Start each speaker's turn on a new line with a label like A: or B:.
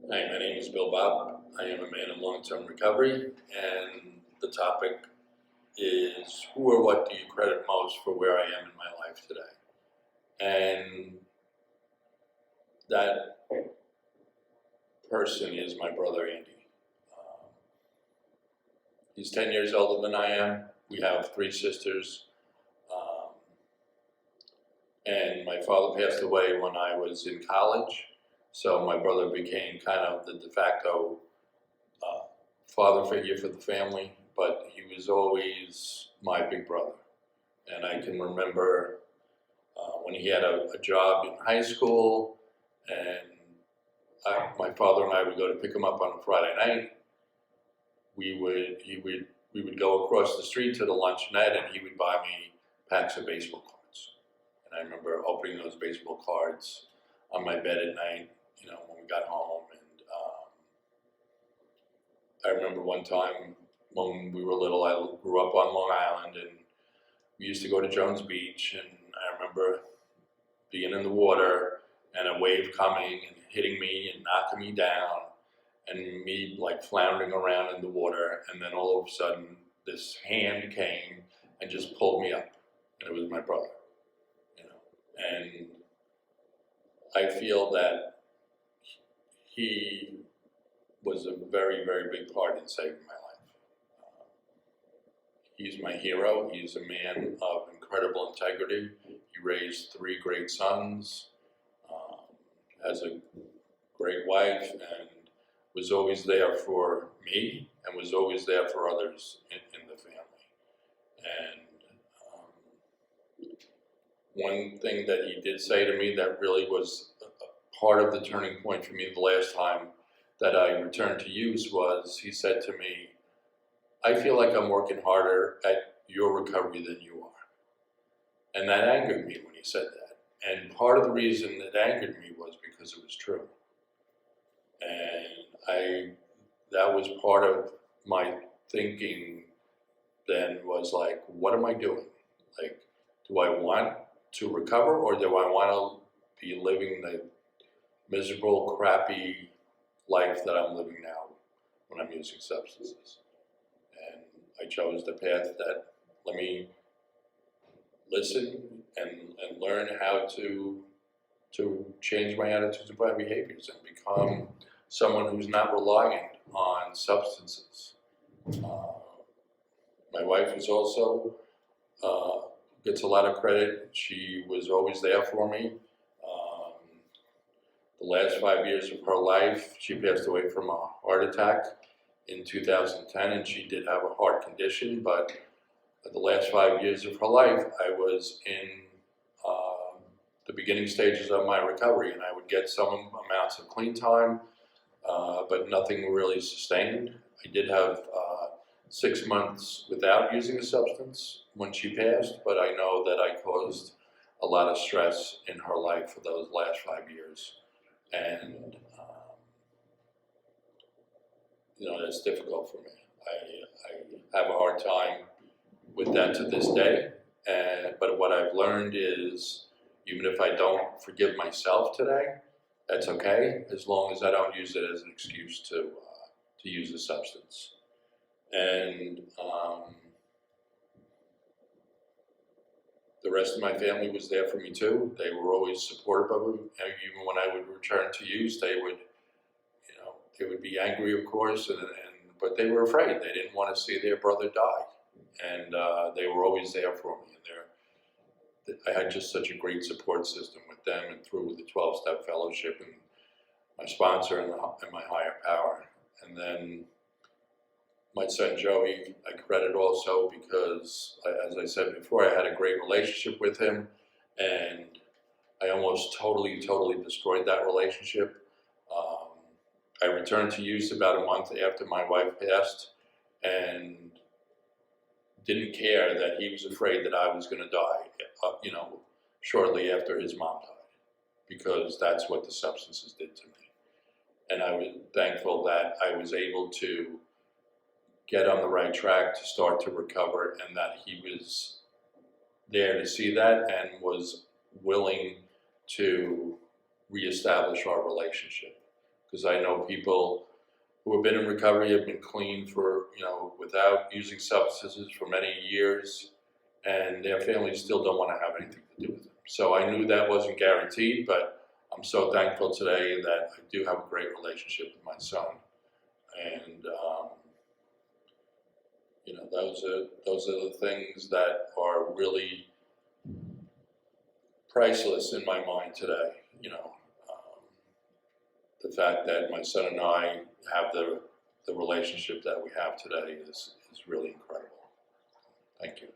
A: Hi, my name is Bill Bob. I am a man in long-term recovery, and the topic is who or what do you credit most for where I am in my life today? And that person is my brother Andy. Um, he's 10 years older than I am. We have three sisters, um, and my father passed away when I was in college, so my brother became kind of the de facto uh, father figure for the family, but he was always my big brother. And I can remember when he had a job in high school, and my father and I would go to pick him up on a Friday night. We would go across the street to the luncheonette, and he would buy me packs of baseball cards. And I remember opening those baseball cards on my bed at night, when we got home. And I remember one time when we were little, I grew up on Long Island, and we used to go to Jones Beach, and I remember being in the water and a wave coming and hitting me and knocking me down, and me like floundering around in the water, and then all of a sudden this hand came and just pulled me up, and it was my brother, and I feel that he was a very, very big part in saving my life. He's my hero. He's a man of incredible integrity. He raised three great sons, has a great wife, and was always there for me and was always there for others in the family. And one thing that he did say to me that really was a part of the turning point for me the last time that I returned to use was he said to me, I feel like I'm working harder at your recovery than you are. And that angered me when he said that. And part of the reason it angered me was because it was true. And that was part of my thinking then was like, what am I doing? Like, do I want to recover, or do I want to be living the miserable, crappy life that I'm living now when I'm using substances? And I chose the path that let me listen and learn how to change my attitudes and my behaviors and become someone who's not reliant on substances. My wife is also gets a lot of credit. She was always there for me. The last 5 years of her life, she passed away from a heart attack in 2010, and she did have a heart condition, but the last 5 years of her life, I was in the beginning stages of my recovery, and I would get some amounts of clean time, but nothing really sustained. I did have 6 months without using a substance when she passed, but I know that I caused a lot of stress in her life for those last 5 years. And, that's difficult for me. I have a hard time with that to this day. But what I've learned is even if I don't forgive myself today, that's okay, as long as I don't use it as an excuse to use the substance. And the rest of my family was there for me too. They were always supportive of me. Even when I would return to use, they would be angry, of course, but they were afraid. They didn't want to see their brother die, and they were always there for me. And I had just such a great support system with them, and through the 12-step fellowship, and my sponsor, and my higher power. And then my son Joey, I credit also because, as I said before, I had a great relationship with him, and I almost totally destroyed that relationship. I returned to use about a month after my wife passed, and didn't care that he was afraid that I was going to die, shortly after his mom died, because that's what the substances did to me. And I was thankful that I was able to get on the right track to start to recover, and that he was there to see that and was willing to reestablish our relationship. because I know people who have been in recovery have been clean for, without using substances for many years, and their families still don't want to have anything to do with them. So I knew that wasn't guaranteed, but I'm so thankful today that I do have a great relationship with my son. And, those are the things that are really priceless in my mind today. The fact that my son and I have the relationship that we have today is really incredible. Thank you.